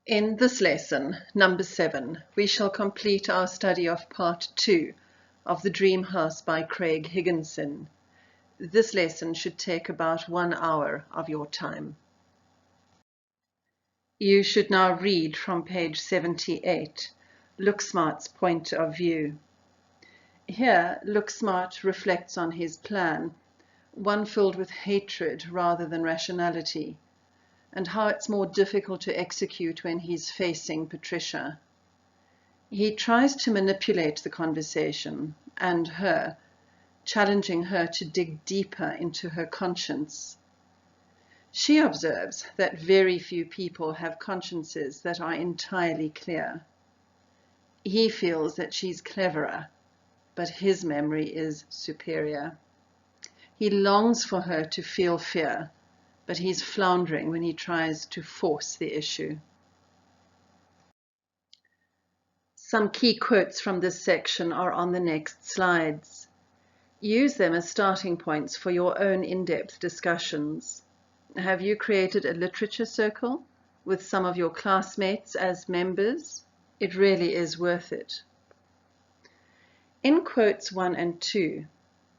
In this lesson, number 7, we shall complete our study of part 2 of The Dream House by Craig Higginson. This lesson should take about 1 hour of your time. You should now read from page 78, Looksmart's point of view. Here, Looksmart reflects on his plan, one filled with hatred rather than rationality, and how it's more difficult to execute when he's facing Patricia. He tries to manipulate the conversation and her, challenging her to dig deeper into her conscience. She observes that very few people have consciences that are entirely clear. He feels that she's cleverer, but his memory is superior. He longs for her to feel fear, but he's floundering when he tries to force the issue. Some key quotes from this section are on the next slides. Use them as starting points for your own in-depth discussions. Have you created a literature circle with some of your classmates as members? It really is worth it. In quotes 1 and 2,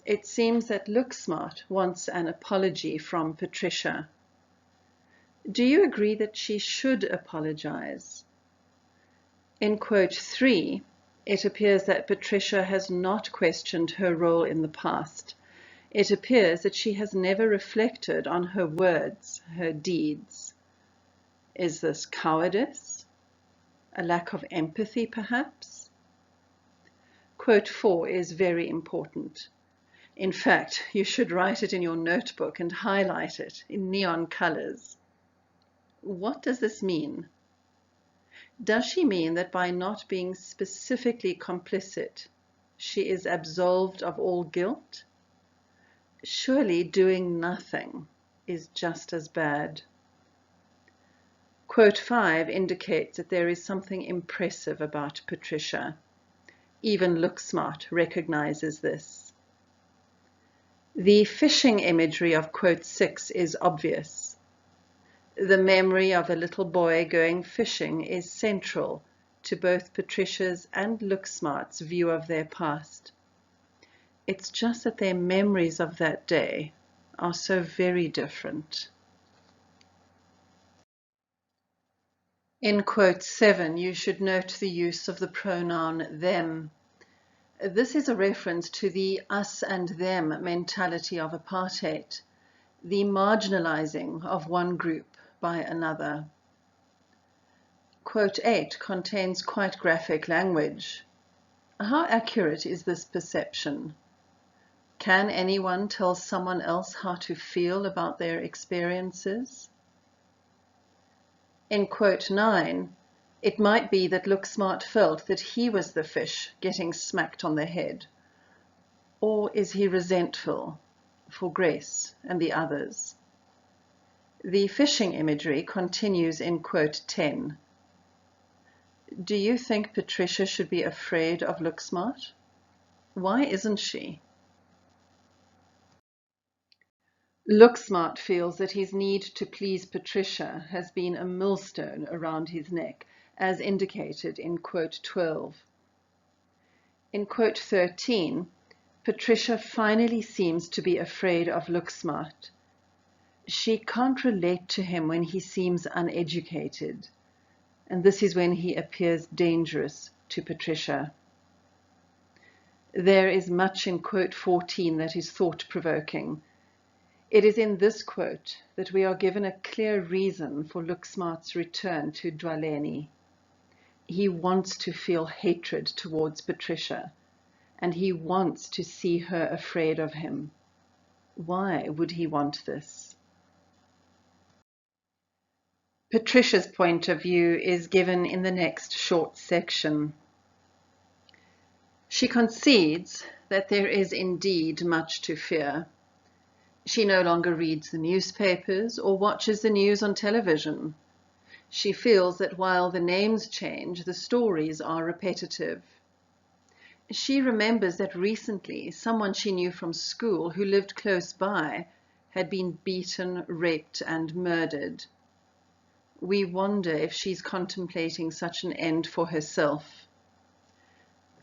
it seems that Looksmart wants an apology from Patricia. Do you agree that she should apologize? In quote 3, it appears that Patricia has not questioned her role in the past. It appears that she has never reflected on her words, her deeds. Is this cowardice? A lack of empathy, perhaps? Quote 4 is very important. In fact, you should write it in your notebook and highlight it in neon colors. What does this mean? Does she mean that by not being specifically complicit, she is absolved of all guilt? Surely doing nothing is just as bad. Quote 5 indicates that there is something impressive about Patricia. Even Looksmart recognizes this. The fishing imagery of quote 6 is obvious. The memory of a little boy going fishing is central to both Patricia's and Looksmart's view of their past. It's just that their memories of that day are so very different. In quote 7, you should note the use of the pronoun them. This is a reference to the us and them mentality of apartheid, the marginalizing of one group by another. Quote 8 contains quite graphic language. How accurate is this perception? Can anyone tell someone else how to feel about their experiences? In quote 9, it might be that Looksmart felt that he was the fish getting smacked on the head. Or is he resentful for Grace and the others? The fishing imagery continues in quote 10. Do you think Patricia should be afraid of Looksmart? Why isn't she? Looksmart feels that his need to please Patricia has been a millstone around his neck, as indicated in quote 12. In quote 13, Patricia finally seems to be afraid of Looksmart. She can't relate to him when he seems uneducated, and this is when he appears dangerous to Patricia. There is much in quote 14 that is thought-provoking. It is in this quote that we are given a clear reason for Looksmart's return to Dwaleni. He wants to feel hatred towards Patricia, and he wants to see her afraid of him. Why would he want this? Patricia's point of view is given in the next short section. She concedes that there is indeed much to fear. She no longer reads the newspapers or watches the news on television. She feels that while the names change, the stories are repetitive. She remembers that recently someone she knew from school who lived close by had been beaten, raped, and murdered. We wonder if she's contemplating such an end for herself.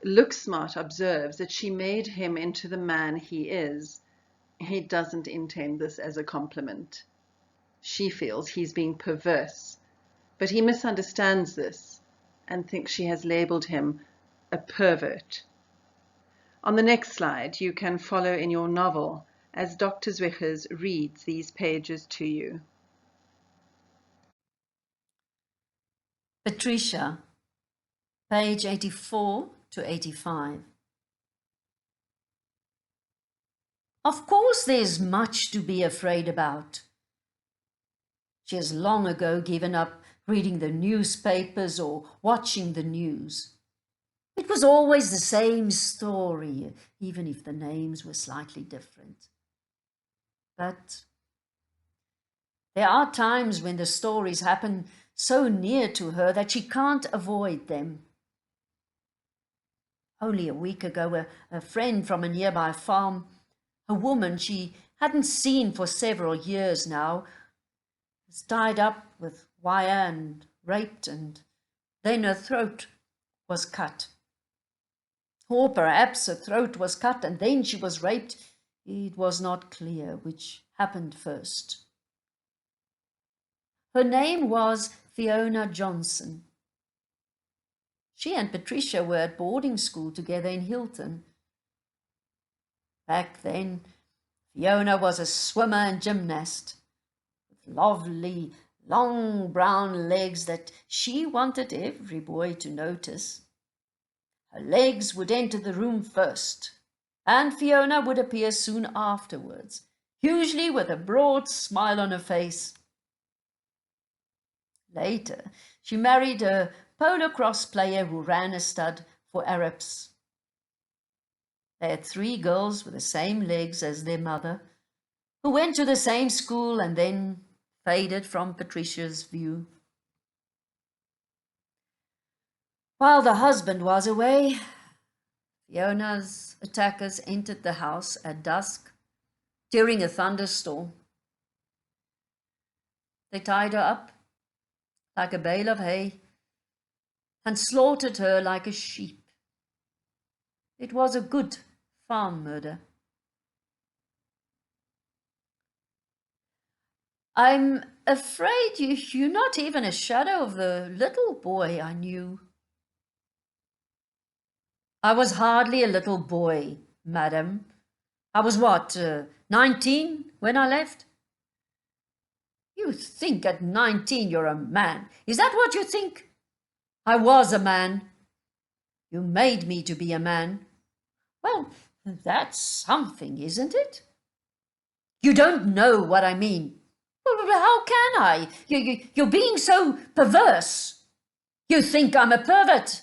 Looksmart observes that she made him into the man he is. He doesn't intend this as a compliment. She feels he's being perverse, but he misunderstands this and thinks she has labeled him a pervert. On the next slide, you can follow in your novel as Dr. Zwichers reads these pages to you. Patricia, page 84 to 85. Of course there's much to be afraid about. She has long ago given up reading the newspapers or watching the news. It was always the same story, even if the names were slightly different. But there are times when the stories happen so near to her that she can't avoid them. Only a week ago, a friend from a nearby farm, a woman she hadn't seen for several years now, was tied up with wire and raped, and then her throat was cut. Or perhaps her throat was cut and then she was raped. It was not clear which happened first. Her name was Fiona Johnson. She and Patricia were at boarding school together in Hilton. Back then, Fiona was a swimmer and gymnast, with lovely, long brown legs that she wanted every boy to notice. Her legs would enter the room first, and Fiona would appear soon afterwards, usually with a broad smile on her face. Later, she married a polo-cross player who ran a stud for Arabs. They had 3 girls with the same legs as their mother, who went to the same school and then faded from Patricia's view. While the husband was away, Fiona's attackers entered the house at dusk during a thunderstorm. They tied her up like a bale of hay and slaughtered her like a sheep. It was a good farm murder. I'm afraid you're not even a shadow of the little boy I knew. I was hardly a little boy, madam. I was 19 when I left? You think at 19 you're a man. Is that what you think? I was a man. You made me to be a man. Well, that's something, isn't it? You don't know what I mean. Well, how can I? You're being so perverse. You think I'm a pervert.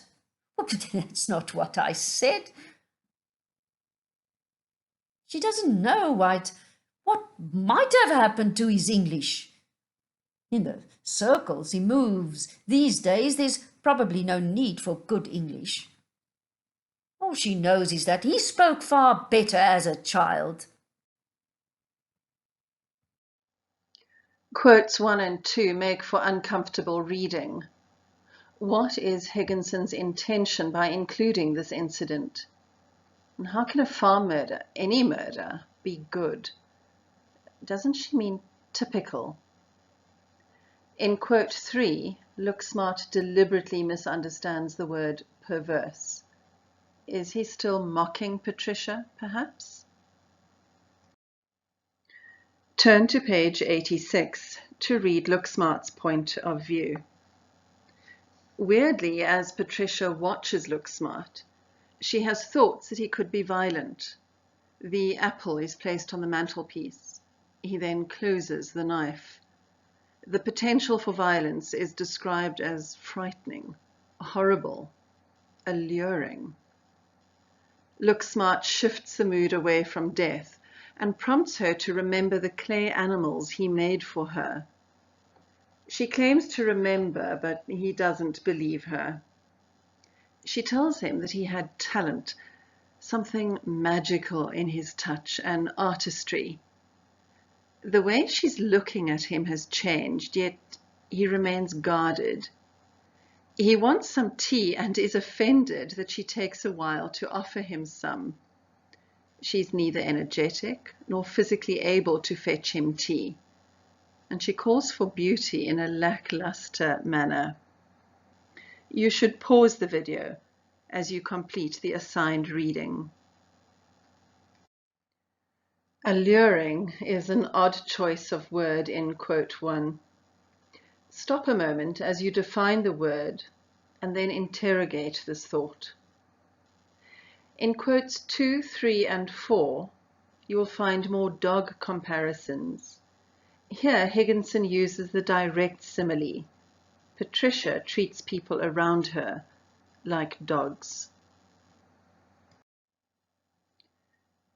Well, that's not what I said. She doesn't know what might have happened to his English. In the circles he moves these days, there's probably no need for good English. All she knows is that he spoke far better as a child. Quotes 1 and 2 make for uncomfortable reading. What is Higginson's intention by including this incident? And how can a farm murder, any murder, be good? Doesn't she mean typical? In quote 3, Looksmart deliberately misunderstands the word perverse. Is he still mocking Patricia, perhaps? Turn to page 86 to read Looksmart's point of view. Weirdly, as Patricia watches Looksmart, she has thoughts that he could be violent. The apple is placed on the mantelpiece. He then closes the knife. The potential for violence is described as frightening, horrible, alluring. Looksmart shifts the mood away from death and prompts her to remember the clay animals he made for her. She claims to remember, but he doesn't believe her. She tells him that he had talent, something magical in his touch and artistry. The way she's looking at him has changed, yet He remains guarded. He wants some tea and is offended that she takes a while to offer him some. She's neither energetic nor physically able to fetch him tea, and she calls for beauty in a lackluster manner. You should pause the video as you complete the assigned reading. Alluring is an odd choice of word in quote 1. Stop a moment as you define the word and then interrogate this thought. In quotes 2, 3, and 4, you will find more dog comparisons. Here, Higginson uses the direct simile. Patricia treats people around her like dogs.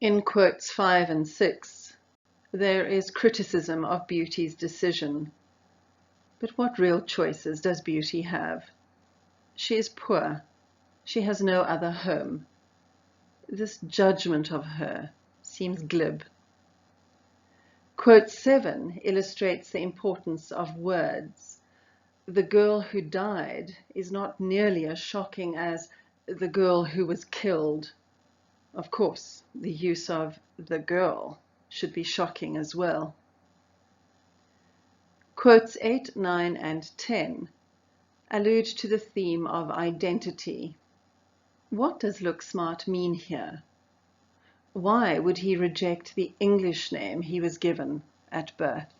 In quotes 5 and 6, there is criticism of Beauty's decision. But what real choices does Beauty have? She is poor. She has no other home. This judgment of her seems glib. Quote 7 illustrates the importance of words. The girl who died is not nearly as shocking as the girl who was killed. Of course, the use of the girl should be shocking as well. Quotes 8, 9, and 10 allude to the theme of identity. What does Looksmart mean here? Why would he reject the English name he was given at birth?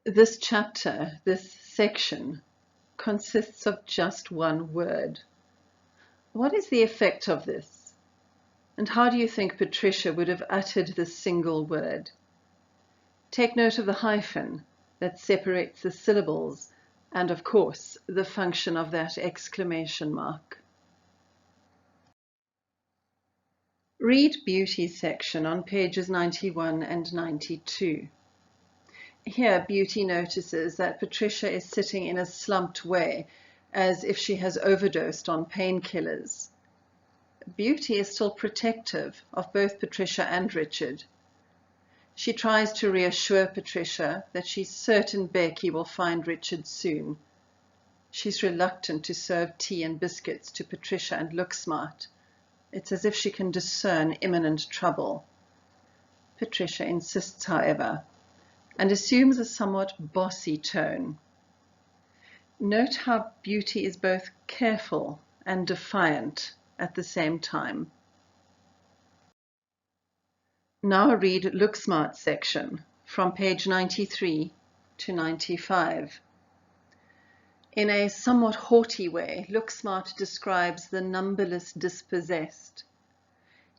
This chapter, this section, consists of just one word. What is the effect of this? And how do you think Patricia would have uttered this single word? Take note of the hyphen that separates the syllables and, of course, the function of that exclamation mark. Read Beauty's section on pages 91 and 92. Here, Beauty notices that Patricia is sitting in a slumped way, as if she has overdosed on painkillers. Beauty is still protective of both Patricia and Richard. She tries to reassure Patricia that she's certain Becky will find Richard soon. She's reluctant to serve tea and biscuits to Patricia and Looksmart. It's as if she can discern imminent trouble. Patricia insists, however, and assumes a somewhat bossy tone. Note how Beauty is both careful and defiant at the same time. Now read Looksmart's section from page 93 to 95. In a somewhat haughty way, Looksmart describes the numberless dispossessed.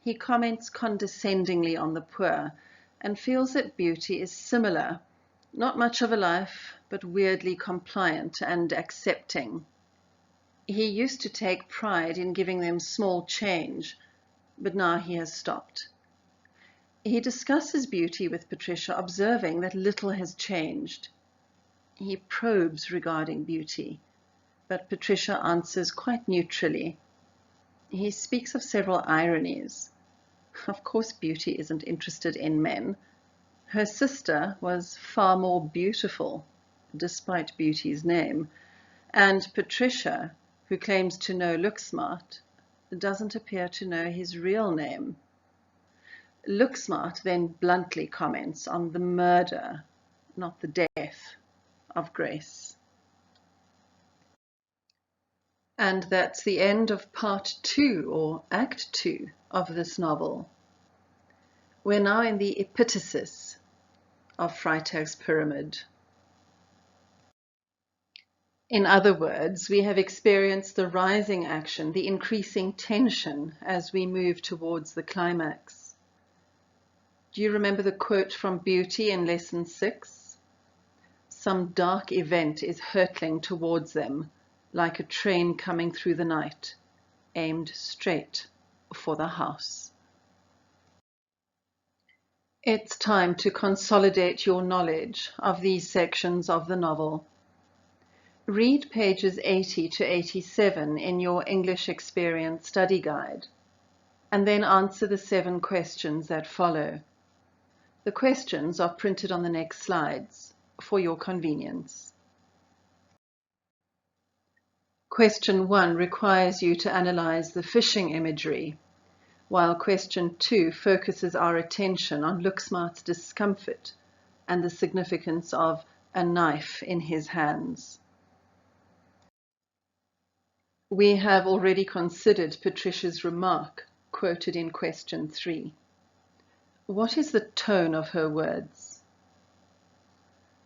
He comments condescendingly on the poor and feels that Beauty is similar, not much of a life, but weirdly compliant and accepting. He used to take pride in giving them small change, but now he has stopped. He discusses Beauty with Patricia, observing that little has changed. He probes regarding Beauty, but Patricia answers quite neutrally. He speaks of several ironies. Of course, Beauty isn't interested in men. Her sister was far more beautiful, despite Beauty's name, and Patricia, who claims to know Looksmart, doesn't appear to know his real name. Looksmart then bluntly comments on the murder, not the death, of Grace. And that's the end of part 2, or act 2, of this novel. We're now in the epitasis of Freytag's pyramid. In other words, we have experienced the rising action, the increasing tension as we move towards the climax. Do you remember the quote from Beauty in lesson 6? Some dark event is hurtling towards them, like a train coming through the night, aimed straight for the house. It's time to consolidate your knowledge of these sections of the novel. Read pages 80 to 87 in your English Experience study guide, and then answer the 7 questions that follow. The questions are printed on the next slides. for your convenience. Question 1 requires you to analyze the fishing imagery, while question 2 focuses our attention on Looksmart's discomfort and the significance of a knife in his hands. We have already considered Patricia's remark quoted in question 3. What is the tone of her words?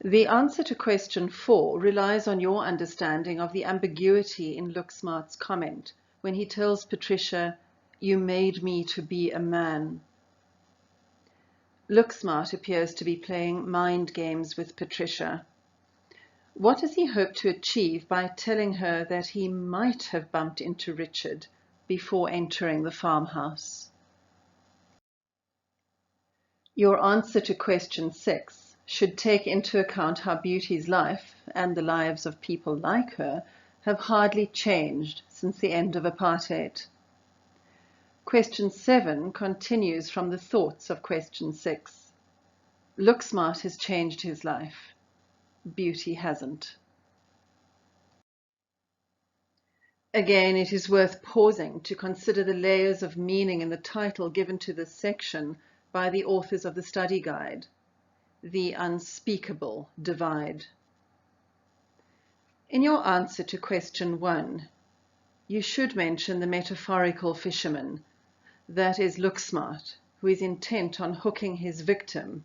The answer to question 4 relies on your understanding of the ambiguity in Looksmart's comment when he tells Patricia, "You made me to be a man." Looksmart appears to be playing mind games with Patricia. What does he hope to achieve by telling her that he might have bumped into Richard before entering the farmhouse? Your answer to question 6 should take into account how Beauty's life and the lives of people like her have hardly changed since the end of apartheid. Question 7 continues from the thoughts of question 6. Looksmart has changed his life. Beauty hasn't. Again, it is worth pausing to consider the layers of meaning in the title given to this section by the authors of the study guide, The Unspeakable Divide. In your answer to question 1, you should mention the metaphorical fisherman, that is Looksmart, who is intent on hooking his victim.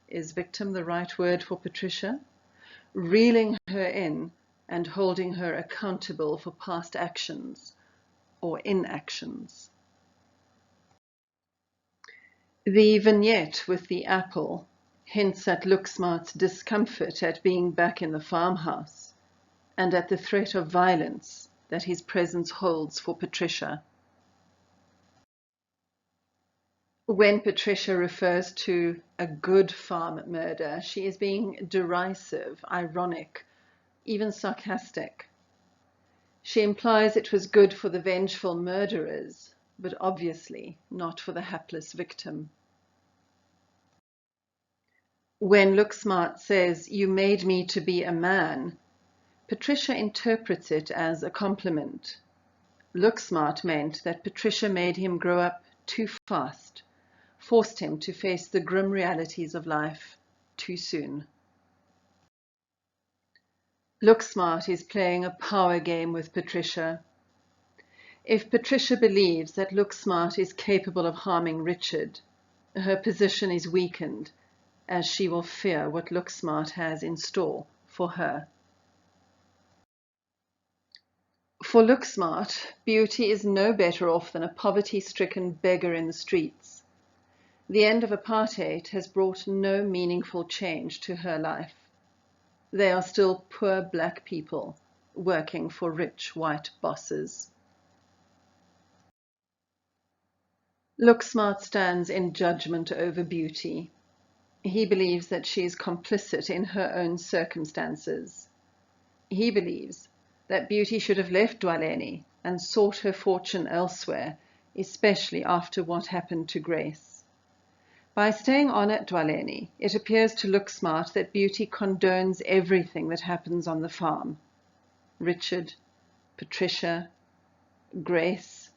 Is victim the right word for Patricia? Reeling her in and holding her accountable for past actions or inactions. The vignette with the apple hints at Looksmart's discomfort at being back in the farmhouse and at the threat of violence that his presence holds for Patricia. When Patricia refers to a good farm murder, she is being derisive, ironic, even sarcastic. She implies it was good for the vengeful murderers, but obviously not for the hapless victim. When Looksmart says, "You made me to be a man," Patricia interprets it as a compliment. Looksmart meant that Patricia made him grow up too fast, forced him to face the grim realities of life too soon. Looksmart is playing a power game with Patricia. If Patricia believes that Looksmart is capable of harming Richard, her position is weakened, as she will fear what Looksmart has in store for her. For Looksmart, Beauty is no better off than a poverty-stricken beggar in the streets. The end of apartheid has brought no meaningful change to her life. They are still poor black people working for rich white bosses. Looksmart stands in judgment over Beauty. He believes that she is complicit in her own circumstances. He believes that Beauty should have left Dwaleni and sought her fortune elsewhere, especially after what happened to Grace. By staying on at Dwaleni, it appears to Looksmart that Beauty condones everything that happens on the farm. Richard, Patricia, Grace,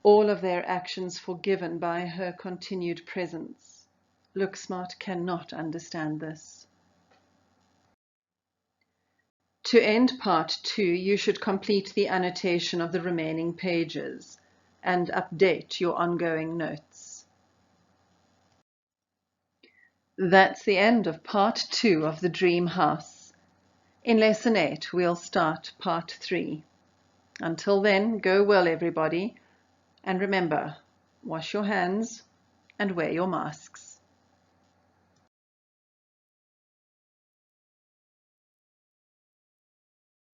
all of their actions forgiven by her continued presence. Looksmart cannot understand this. To end part 2, you should complete the annotation of the remaining pages and update your ongoing notes. That's the end of part 2 of the Dream House. In lesson 8, we'll start part 3. Until then, go well, everybody. And remember, wash your hands and wear your masks.